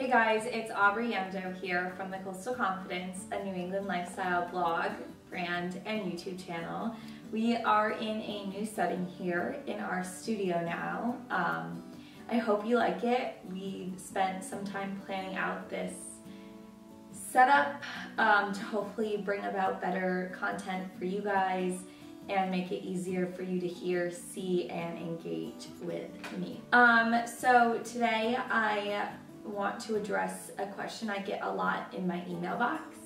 Hey guys, it's Aubrey Yandow here from the Coastal Confidence, a New England lifestyle blog, brand, and YouTube channel. We are in a new setting here in our studio now. I hope you like it. We spent some time planning out this setup to hopefully bring about better content for you guys and make it easier for you to hear, see, and engage with me. So today I want to address a question I get a lot in my email box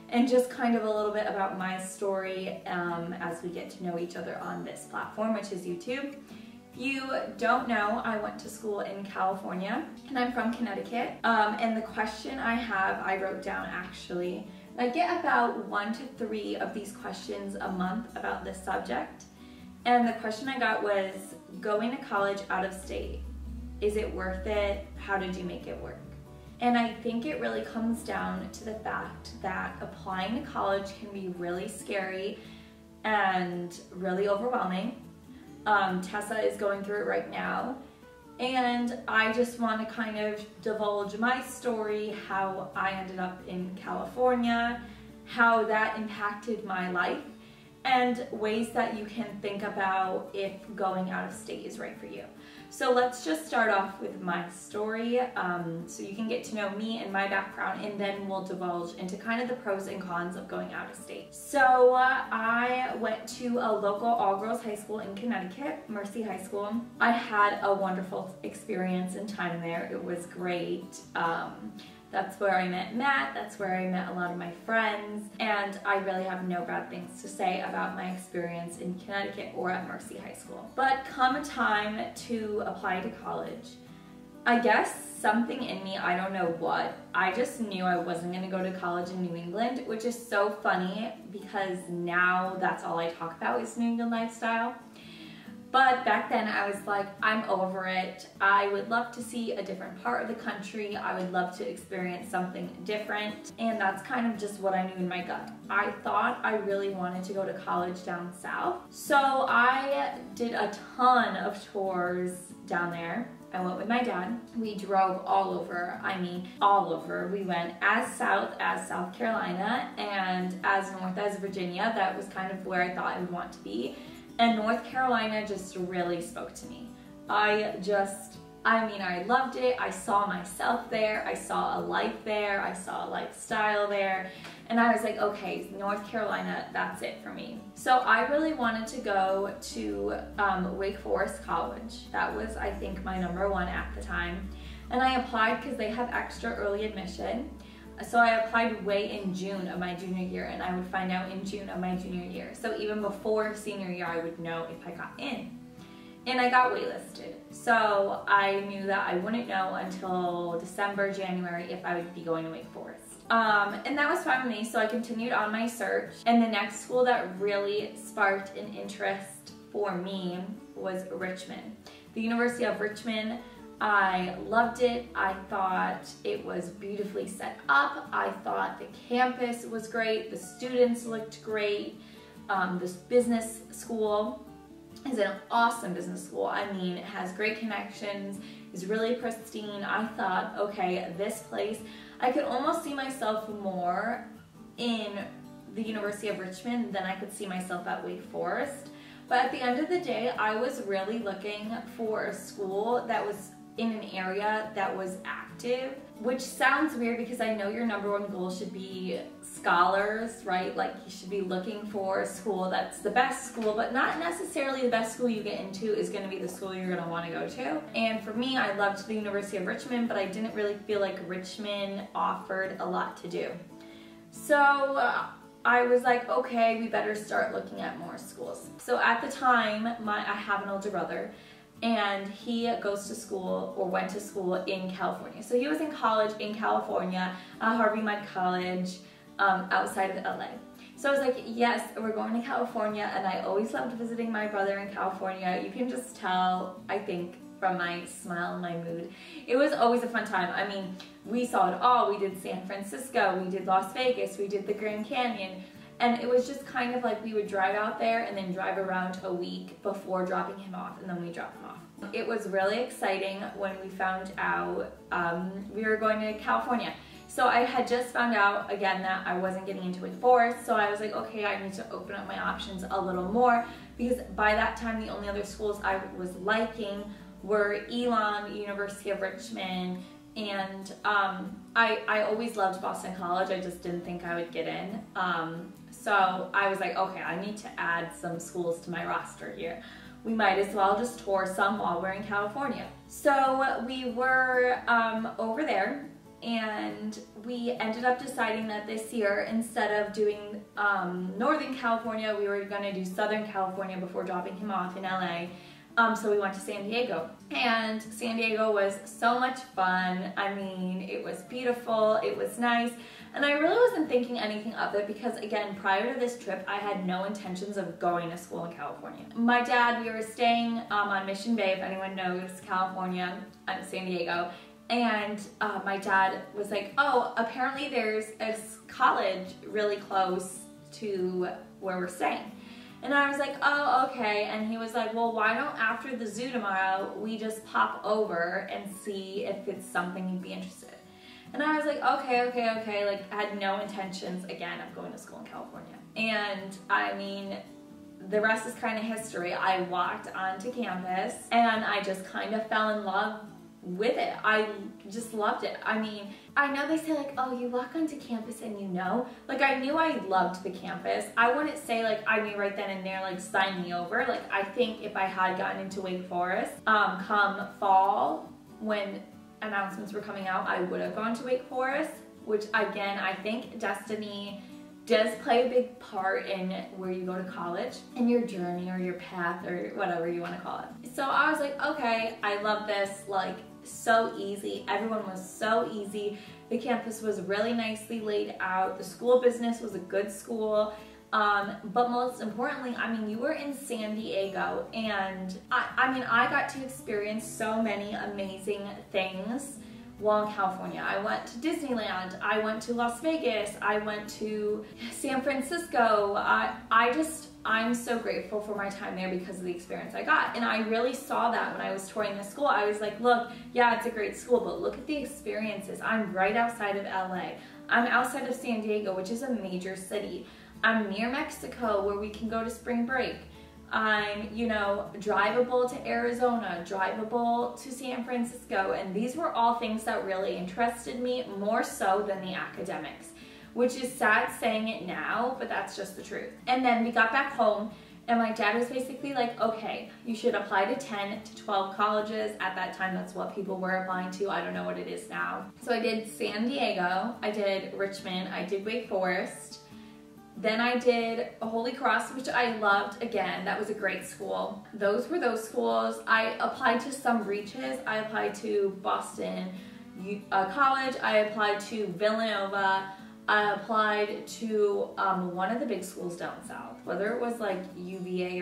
and just kind of a little bit about my story as we get to know each other on this platform, which is YouTube. If you don't know, I went to school in California and I'm from Connecticut. And the question I wrote down actually. I get about 1 to 3 of these questions a month about this subject. And the question I got was, going to college out of state, is it worth it? How did you make it work? And I think it really comes down to the fact that applying to college can be really scary and really overwhelming. Tessa is going through it right now. And I just want to kind of divulge my story, how I ended up in California, how that impacted my life, and ways that you can think about if going out of state is right for you. So let's just start off with my story so you can get to know me and my background, and then we'll divulge into kind of the pros and cons of going out of state. So I went to a local all-girls high school in Connecticut, Mercy High School. I had a wonderful experience and time there. It was great. That's where I met Matt, that's where I met a lot of my friends, and I really have no bad things to say about my experience in Connecticut or at Mercy High School. But come time to apply to college, I guess something in me, I don't know what, I just knew I wasn't going to go to college in New England, which is so funny because now that's all I talk about is New England lifestyle. But back then I was like, I'm over it. I would love to see a different part of the country. I would love to experience something different. And that's kind of just what I knew in my gut. I thought I really wanted to go to college down south. So I did a ton of tours down there. I went with my dad. We drove all over, I mean all over. We went as south as South Carolina and as north as Virginia. That was kind of where I thought I would want to be. And North Carolina just really spoke to me. I loved it. I saw myself there. I saw a life there. I saw a lifestyle there. And I was like, okay, North Carolina, that's it for me. So I really wanted to go to Wake Forest College. That was, I think, my #1 at the time. And I applied because they have extra early admission. So I applied way in June of my junior year, and I would find out in June of my junior year. So even before senior year, I would know if I got in. And I got waitlisted. So I knew that I wouldn't know until December, January if I would be going to Wake Forest. And that was fine with me, so I continued on my search. And the next school that really sparked an interest for me was Richmond. The University of Richmond. I loved it. I thought it was beautifully set up. I thought the campus was great. The students looked great. This business school is an awesome business school. I mean, it has great connections, is really pristine. I thought, okay, this place, I could almost see myself more in the University of Richmond than I could see myself at Wake Forest. But at the end of the day, I was really looking for a school that was in an area that was active, which sounds weird because I know your #1 goal should be scholars, right? Like you should be looking for a school that's the best school, but not necessarily the best school you get into is going to be the school you're going to want to go to. And for me, I loved the University of Richmond, but I didn't really feel like Richmond offered a lot to do. So I was like, okay, we better start looking at more schools. So at the time, I have an older brother, and he goes to school or went to school in California. So he was in college in California, Harvey Mudd College, outside of LA. So I was like, yes, we're going to California, and I always loved visiting my brother in California. You can just tell, I think, from my smile and my mood. It was always a fun time. I mean, we saw it all. We did San Francisco, we did Las Vegas, we did the Grand Canyon. And it was just kind of like we would drive out there and then drive around a week before dropping him off, and then we drop him off. It was really exciting when we found out we were going to California. So I had just found out, again, that I wasn't getting into Wake Forest, so I was like, okay, I need to open up my options a little more, because by that time the only other schools I was liking were Elon, University of Richmond, and I always loved Boston College. I just didn't think I would get in. So I was like, okay, I need to add some schools to my roster here. We might as well just tour some while we're in California. So we were over there, and we ended up deciding that this year, instead of doing Northern California, we were gonna do Southern California before dropping him off in LA. So we went to San Diego, and San Diego was so much fun. I mean, it was beautiful, it was nice, and I really wasn't thinking anything of it because, again, prior to this trip, I had no intentions of going to school in California. My dad, we were staying on Mission Bay, if anyone knows California, San Diego, and my dad was like, oh, apparently there's a college really close to where we're staying. And I was like, oh, okay. And he was like, well, why don't after the zoo tomorrow, we just pop over and see if it's something you'd be interested in. And I was like, okay. Like, I had no intentions, again, of going to school in California. And I mean, the rest is kind of history. I walked onto campus and I just kind of fell in love with it. I just loved it. I mean, I know they say like, oh, you walk onto campus and you know, like I knew I loved the campus. I wouldn't say like I knew right then and there, like sign me over. Like I think if I had gotten into Wake Forest, come fall when announcements were coming out, I would have gone to Wake Forest, which again, I think destiny does play a big part in where you go to college and your journey or your path or whatever you want to call it. So I was like, okay, I love this, like so easy. Everyone was so easy. The campus was really nicely laid out. The school business was a good school. But most importantly, I mean, you were in San Diego, and I mean, I got to experience so many amazing things while in California. I went to Disneyland, I went to Las Vegas, I went to San Francisco. I'm so grateful for my time there because of the experience I got. And I really saw that when I was touring the school. I was like, look, yeah, it's a great school, but look at the experiences. I'm right outside of LA. I'm outside of San Diego, which is a major city. I'm near Mexico, where we can go to spring break. I'm, you know, drivable to Arizona, drivable to San Francisco, and these were all things that really interested me more so than the academics, which is sad saying it now, but that's just the truth. And then we got back home, and my dad was basically like, okay, you should apply to 10 to 12 colleges. At that time, that's what people were applying to. I don't know what it is now. So I did San Diego, I did Richmond, I did Wake Forest. Then I did Holy Cross, which I loved. Again, that was a great school. Those were those schools. I applied to some reaches. I applied to Boston College. I applied to Villanova. I applied to one of the big schools down south, whether it was like UVA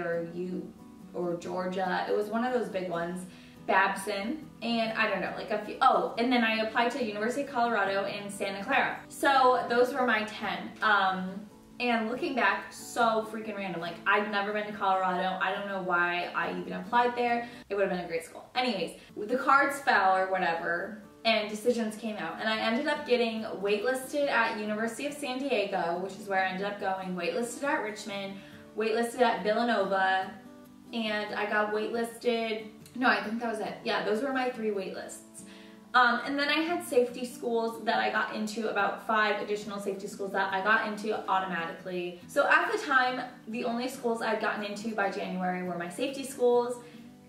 or Georgia. It was one of those big ones. Babson, and I don't know, like a few. Oh, and then I applied to University of Colorado in Santa Clara. So those were my 10. And looking back, so freaking random. Like, I'd never been to Colorado. I don't know why I even applied there. It would have been a great school. Anyways, the cards fell or whatever, and decisions came out. And I ended up getting waitlisted at University of San Diego, which is where I ended up going, waitlisted at Richmond, waitlisted at Villanova, and I got waitlisted, no, I think that was it. Yeah, those were my 3 waitlists. And then I had safety schools that I got into, about 5 additional safety schools that I got into automatically. So at the time, the only schools I'd gotten into by January were my safety schools,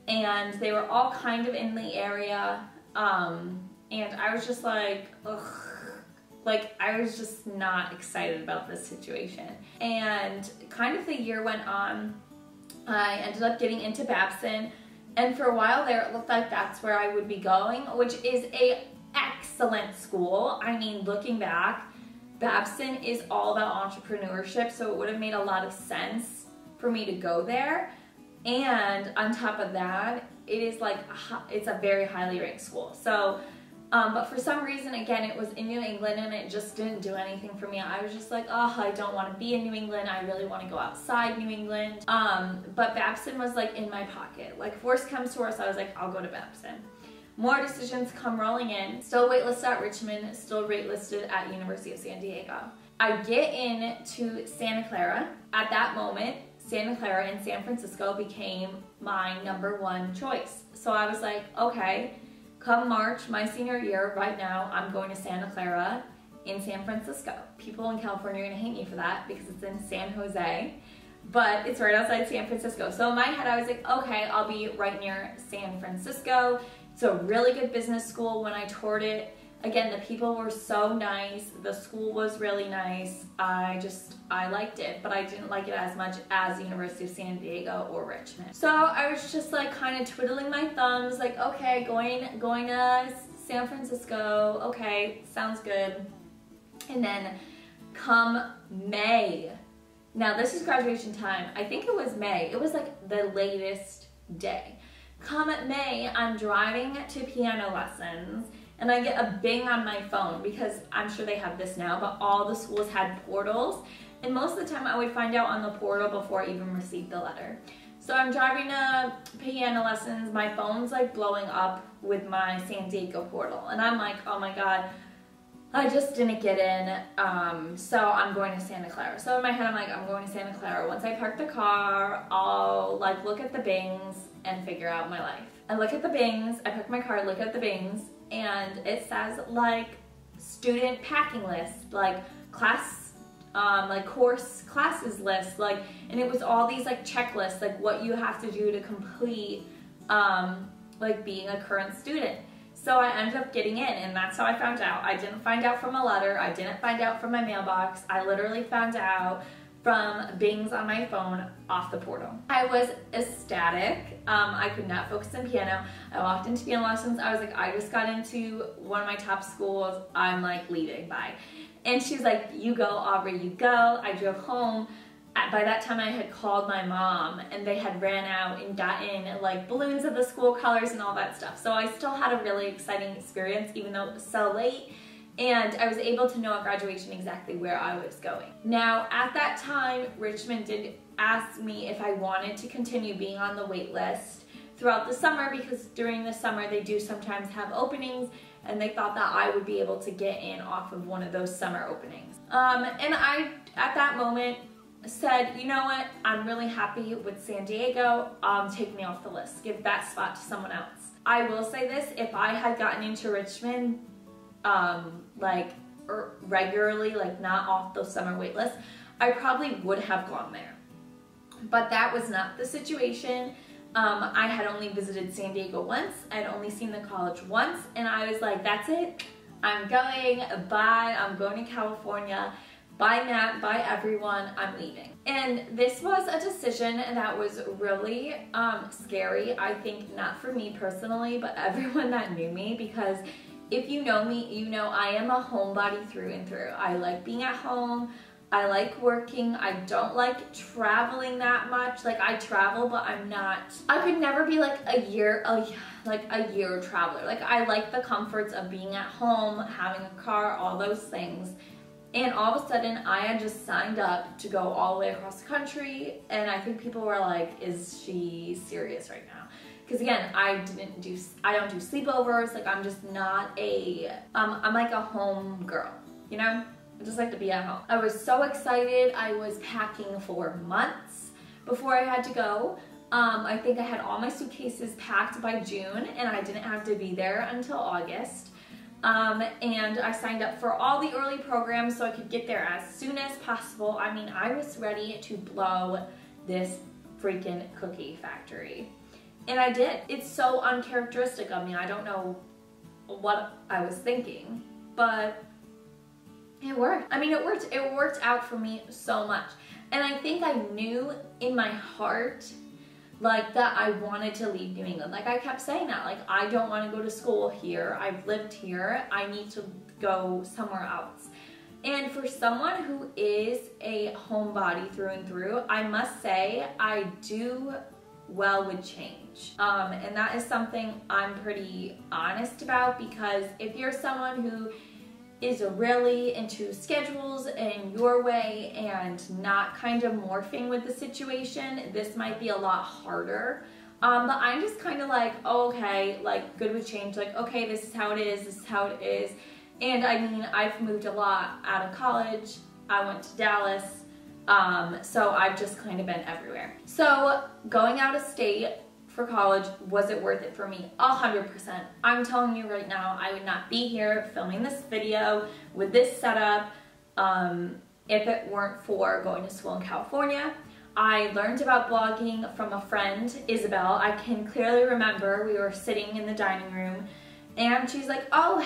and they were all kind of in the area. And I was just like, ugh. Like, I was just not excited about this situation. And kind of the year went on, I ended up getting into Babson. And for a while there, it looked like that's where I would be going, which is an excellent school. I mean, looking back, Babson is all about entrepreneurship, so it would have made a lot of sense for me to go there. And on top of that, it is like, it's a very highly ranked school. So But for some reason, again, it was in New England and it just didn't do anything for me. I was just like, oh, I don't want to be in New England. I really want to go outside New England. But Babson was like in my pocket. Like if worst comes to worst, I was like, I'll go to Babson. More decisions come rolling in. Still waitlisted at Richmond, still waitlisted at University of San Diego. I get into Santa Clara. At that moment, Santa Clara in San Francisco became my #1 choice. So I was like, okay, come March, my senior year, right now, I'm going to Santa Clara in San Francisco. People in California are gonna hate me for that because it's in San Jose, but it's right outside San Francisco. So in my head, I was like, okay, I'll be right near San Francisco. It's a really good business school. When I toured it, again, the people were so nice. The school was really nice. I liked it, but I didn't like it as much as the University of San Diego or Richmond. So I was just like kind of twiddling my thumbs, like, okay, going to San Francisco. Okay, sounds good. And then come May. Now this is graduation time. I think it was May. It was like the latest day. Come May, I'm driving to piano lessons and I get a bing on my phone because I'm sure they have this now, but all the schools had portals. And most of the time I would find out on the portal before I even received the letter. So I'm driving to piano lessons, my phone's like blowing up with my San Diego portal. And I'm like, oh my God, I just didn't get in, so I'm going to Santa Clara. So in my head, I'm like, I'm going to Santa Clara. Once I park the car, I'll like look at the bings and figure out my life. I look at the bings, I park my car, look at the bings, and it says like student packing list, like class, like course classes list, like, and it was all these like checklists, like what you have to do to complete, like being a current student. So I ended up getting in, and that's how I found out. I didn't find out from a letter. I didn't find out from my mailbox. I literally found out from bings on my phone off the portal. I was ecstatic. I could not focus on piano. I walked into piano lessons. I was like, I just got into one of my top schools. I'm like leaving, bye. And she was like, you go, Aubrey, you go. I drove home. By that time I had called my mom and they had ran out and gotten like balloons of the school colors and all that stuff. So I still had a really exciting experience even though it was so late, and I was able to know at graduation exactly where I was going. Now at that time, Richmond did ask me if I wanted to continue being on the wait list throughout the summer, because during the summer they do sometimes have openings, and they thought that I would be able to get in off of one of those summer openings. And I, at that moment, said, you know what, I'm really happy with San Diego, take me off the list, give that spot to someone else. I will say this, if I had gotten into Richmond like regularly, like not off those summer wait lists, I probably would have gone there. But that was not the situation. I had only visited San Diego once, I'd only seen the college once, and I was like, that's it, I'm going, bye, I'm going to California. Bye Matt, bye everyone, I'm leaving. And this was a decision that was really scary, I think, not for me personally, but everyone that knew me, because if you know me, you know I am a homebody through and through. I like being at home, I like working, I don't like traveling that much. Like I travel, but I'm not, I could never be like a year traveler. Like I like the comforts of being at home, having a car, all those things. And all of a sudden, I had just signed up to go all the way across the country, and I think people were like, is she serious right now? Because again, I don't do sleepovers, like I'm just not a, I'm like a home girl, you know? I just like to be at home. I was so excited, I was packing for months before I had to go. I think I had all my suitcases packed by June, and I didn't have to be there until August. And I signed up for all the early programs so I could get there as soon as possible. I mean, I was ready to blow this freaking cookie factory. And I did. It's so uncharacteristic of me. I don't know what I was thinking, but it worked. I mean, it worked out for me so much. And I think I knew in my heart like that I wanted to leave New England. Like I kept saying that, like I don't want to go to school here, I've lived here, I need to go somewhere else. And for someone who is a homebody through and through, I must say I do well would change. And that is something I'm pretty honest about, because if you're someone who is really into schedules and your way and not kind of morphing with the situation, this might be a lot harder. But I'm just kind of like, oh, okay, like good with change, like, okay, this is how it is, this is how it is. And I mean, I've moved a lot out of college. I went to Dallas, so I've just kind of been everywhere. So going out of state for college, was it worth it for me? 100%. I'm telling you right now, I would not be here filming this video with this setup if it weren't for going to school in California. I learned about blogging from a friend, Isabel. I can clearly remember we were sitting in the dining room and she's like, oh,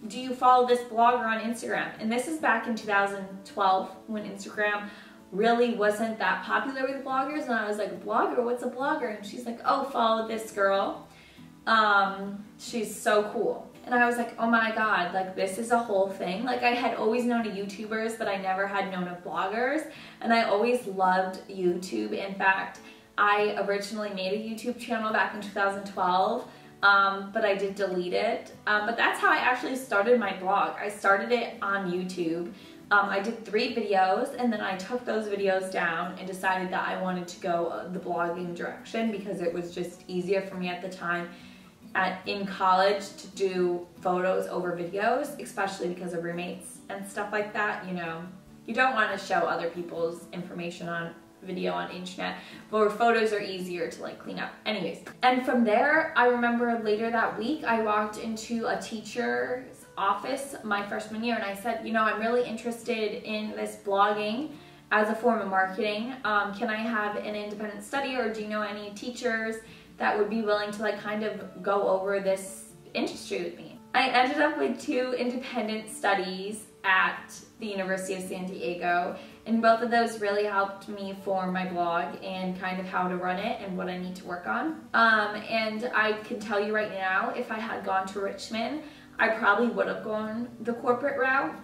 do you follow this blogger on Instagram? And this is back in 2012 when Instagram really wasn't that popular with bloggers. And I was like, blogger? What's a blogger? And she's like, oh, follow this girl. She's so cool. And I was like, oh my God, like this is a whole thing. Like I had always known of YouTubers, but I never had known of bloggers. And I always loved YouTube. In fact, I originally made a YouTube channel back in 2012, but I did delete it. But that's how I actually started my blog. I started it on YouTube. I did 3 videos and then I took those videos down and decided that I wanted to go the blogging direction because it was just easier for me at the time in college to do photos over videos, especially because of roommates and stuff like that. You know, you don't want to show other people's information on video on internet, but photos are easier to like clean up. Anyways, and from there, I remember later that week, I walked into a teacher's office my freshman year and I said, you know, I'm really interested in this blogging as a form of marketing. Can I have an independent study, or do you know any teachers that would be willing to like kind of go over this industry with me? I ended up with 2 independent studies at the University of San Diego, and both of those really helped me form my blog and kind of how to run it and what I need to work on. And I can tell you right now, if I had gone to Richmond, I probably would have gone the corporate route.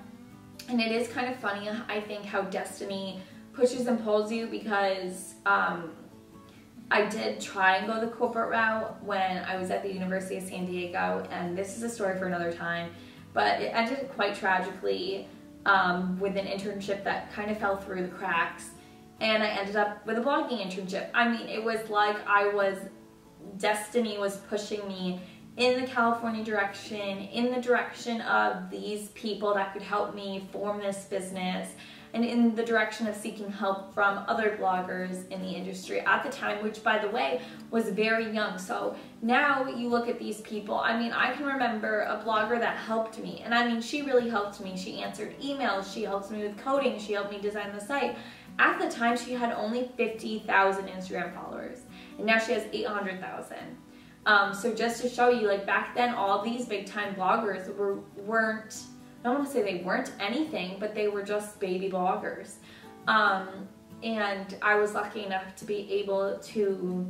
And it is kind of funny, I think, how destiny pushes and pulls you, because I did try and go the corporate route when I was at the University of San Diego, and this is a story for another time, but it ended quite tragically with an internship that kind of fell through the cracks, and I ended up with a blogging internship. I mean, it was like destiny was pushing me in the California direction, in the direction of these people that could help me form this business, and in the direction of seeking help from other bloggers in the industry at the time, which, by the way, was very young. So now you look at these people, I mean, I can remember a blogger that helped me, and I mean, she really helped me. She answered emails, she helped me with coding, she helped me design the site. At the time, she had only 50,000 Instagram followers, and now she has 800,000. So just to show you, like back then, all these big time bloggers weren't, I don't want to say they weren't anything, but they were just baby bloggers. And I was lucky enough to be able to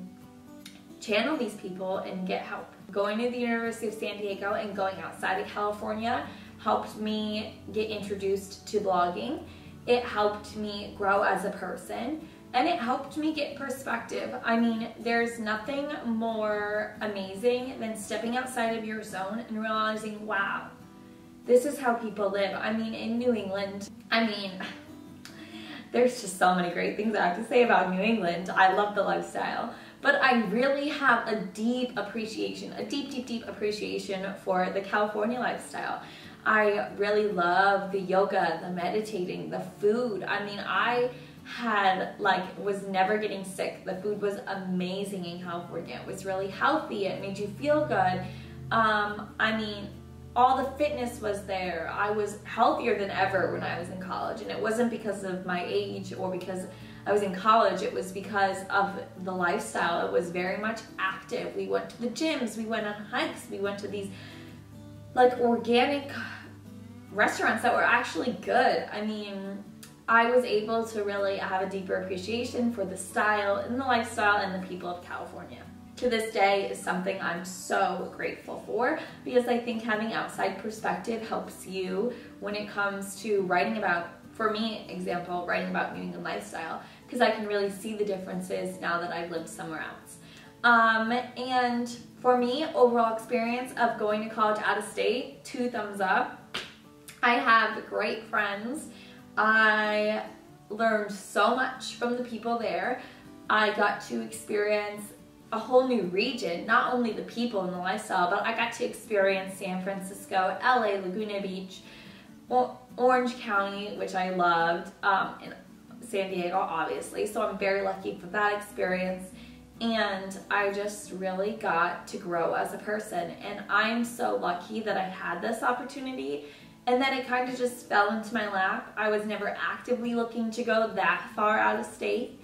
channel these people and get help. Going to the University of San Diego and going outside of California helped me get introduced to blogging. It helped me grow as a person, and it helped me get perspective. I mean, there's nothing more amazing than stepping outside of your zone and realizing, wow, this is how people live. I mean, in New England, I mean, there's just so many great things I have to say about New England. I love the lifestyle, but I really have a deep appreciation, a deep appreciation for the California lifestyle. I really love the yoga, the meditating, the food. I mean, I was never getting sick. The food was amazing in California. It was really healthy. It made you feel good. I mean, all the fitness was there. I was healthier than ever when I was in college, and it wasn't because of my age or because I was in college. It was because of the lifestyle. It was very much active. We went to the gyms, we went on hikes, we went to these like organic restaurants that were actually good. I mean, I was able to really have a deeper appreciation for the style and the lifestyle and the people of California. To this day is something I'm so grateful for, because I think having outside perspective helps you when it comes to writing about, for me, example, writing about New England lifestyle. because I can really see the differences now that I've lived somewhere else. And for me, overall experience of going to college out of state, 2 thumbs up. I have great friends. I learned so much from the people there. I got to experience a whole new region, not only the people and the lifestyle, but I got to experience San Francisco, LA, Laguna Beach, Orange County, which I loved, and San Diego, obviously. So I'm very lucky for that experience. And I just really got to grow as a person. And I'm so lucky that I had this opportunity. And then it kind of just fell into my lap. I was never actively looking to go that far out of state.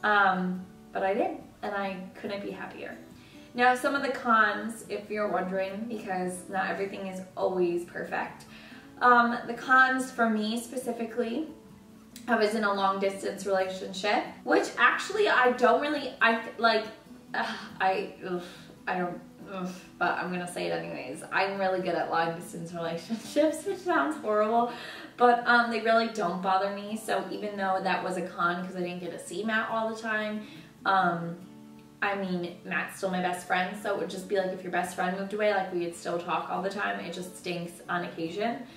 But I did, and I couldn't be happier. Now, some of the cons, if you're wondering, because not everything is always perfect. The cons for me specifically, I was in a long distance relationship, which actually I don't really, but I'm gonna say it anyways. I'm really good at long distance relationships, which sounds horrible, but they really don't bother me. So even though that was a con because I didn't get to see Matt all the time, I mean, Matt's still my best friend, so it would just be like if your best friend moved away, like we would still talk all the time. It just stinks on occasion.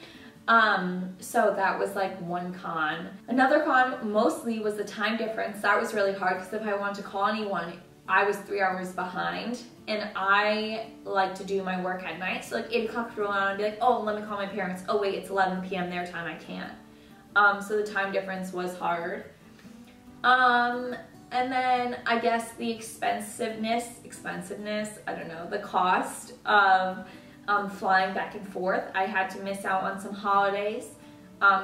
So that was like one con. Another con mostly was the time difference. That was really hard because if I wanted to call anyone, I was 3 hours behind, and I like to do my work at night. So like 8 o'clock roll around and be like, oh, let me call my parents. Oh wait, it's 11 p.m. their time, I can't. So the time difference was hard. And then I guess the expensiveness, I don't know, the cost of flying back and forth. I had to miss out on some holidays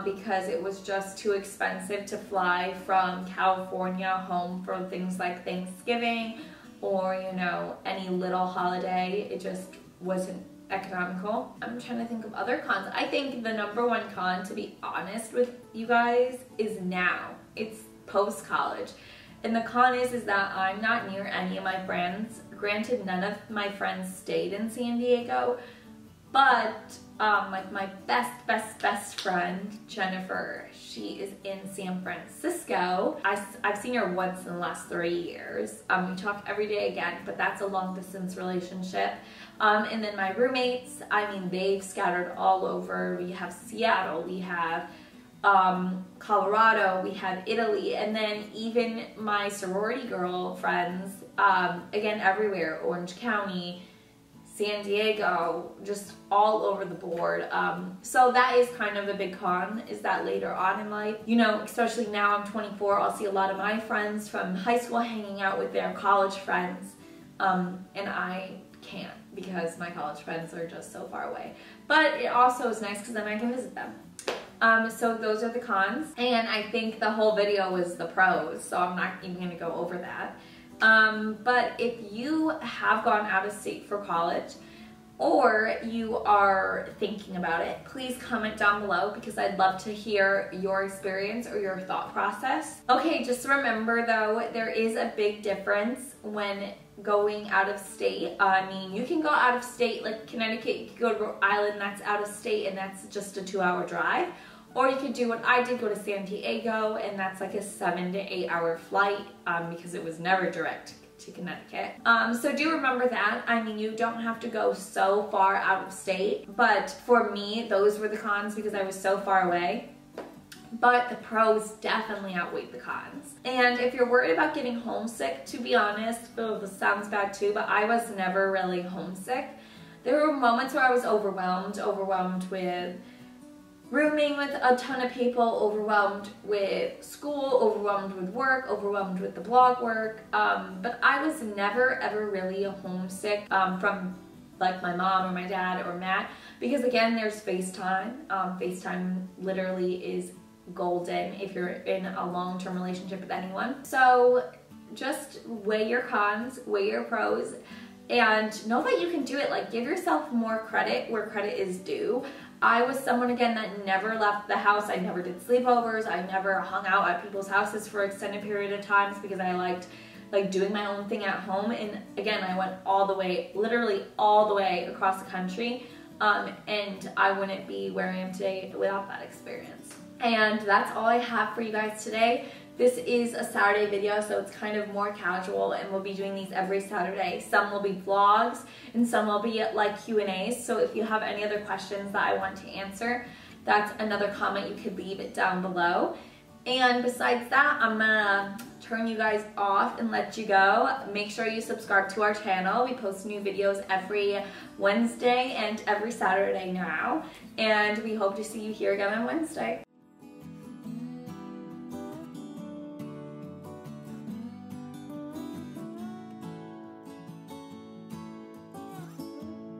because it was just too expensive to fly from California home for things like Thanksgiving or, you know, any little holiday. It just wasn't economical. I'm trying to think of other cons. I think the number one con, to be honest with you guys, is now. It's post-college. And the con is that I'm not near any of my friends. Granted, none of my friends stayed in San Diego, but like my best friend, Jennifer, she is in San Francisco. I've seen her once in the last 3 years. We talk every day again, but that's a long distance relationship. And then my roommates, I mean, they've scattered all over. We have Seattle, we have Colorado, we have Italy, and then even my sorority girl friends, again, everywhere, Orange County, San Diego, just all over the board. So that is kind of a big con, is that later on in life, you know, especially now I'm 24, I'll see a lot of my friends from high school hanging out with their college friends, and I can't because my college friends are just so far away. But it also is nice because then I can visit them. So those are the cons, and I think the whole video was the pros, so I'm not even going to go over that. But if you have gone out of state for college, or you are thinking about it, please comment down below because I'd love to hear your experience or your thought process. Okay, just remember though, there is a big difference when going out of state. I mean, you can go out of state, like Connecticut, you could go to Rhode Island, that's out of state, and that's just a 2-hour drive. Or you could do what I did, go to San Diego, and that's like a 7 to 8 hour flight because it was never direct to Connecticut. So do remember that. I mean, you don't have to go so far out of state, but for me, those were the cons because I was so far away. But the pros definitely outweighed the cons. And if you're worried about getting homesick, to be honest, oh, this sounds bad too, but I was never really homesick. There were moments where I was overwhelmed with rooming with a ton of people, overwhelmed with school, overwhelmed with work, overwhelmed with the blog work, but I was never ever really homesick from like my mom or my dad or Matt, because again, there's FaceTime. FaceTime literally is golden if you're in a long-term relationship with anyone. So just weigh your cons, weigh your pros, and know that you can do it. Like, give yourself more credit where credit is due. I was someone, again, that never left the house. I never did sleepovers. I never hung out at people's houses for extended period of times because I liked like doing my own thing at home. And again, I went all the way, literally all the way across the country, and I wouldn't be where I am today without that experience. And that's all I have for you guys today. This is a Saturday video, so it's kind of more casual, and we'll be doing these every Saturday. Some will be vlogs and some will be like Q&As. So if you have any other questions that I want to answer, that's another comment you could leave it down below. And besides that, I'm gonna turn you guys off and let you go. Make sure you subscribe to our channel. We post new videos every Wednesday and every Saturday now. And we hope to see you here again on Wednesday.